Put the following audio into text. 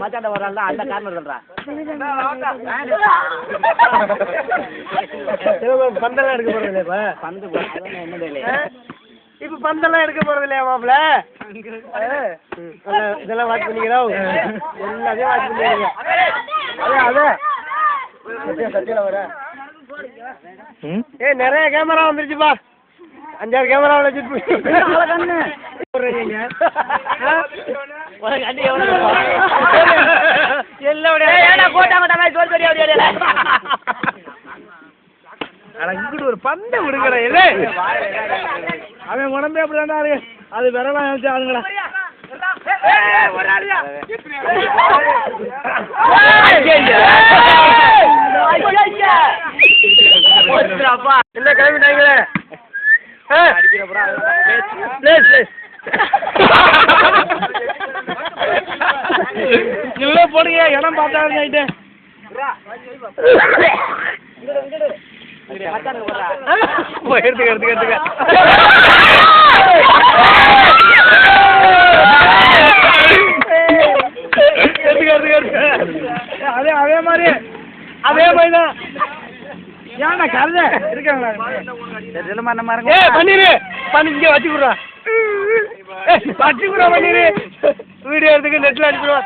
மச்சாண்ட வர்றான் அந்த காரணம் சொல்றா பந்தெல்லாம் எடுக்க போறது இல்லையா பந்து என்ன இல்லையா இப்ப பந்தெல்லாம் எடுக்க போறது இல்லையா மாப்பிள்ள இதெல்லாம் வாட்ச் பண்ணிக்கிறோம் எல்லாத்தையும் வாட்ச் பண்ணிக்கிறீங்க அதே சத்தியில வர நிறைய கேமரா வந்துருச்சுப்பா 5-6 கேமரா வச்சுட்டு ஒரு பந்தை விடுங்கடா அவன் உடம்பே அப்படிதான்டா அது விரலாம் ஆளுங்களா இல்ல கிளம்பிட்டாங்களே இல்ல போடுங்க இடம் பார்த்தா நைட்டு எடுத்துக்க அதே மாதிரிதான் ஏன்னா கருத இருக்காங்களா பண்ணிரு இங்க வச்சுக்குறா பண்ணிரு வீடியோ எடுத்துக்கு நெட்ல அனுப்பிடுவா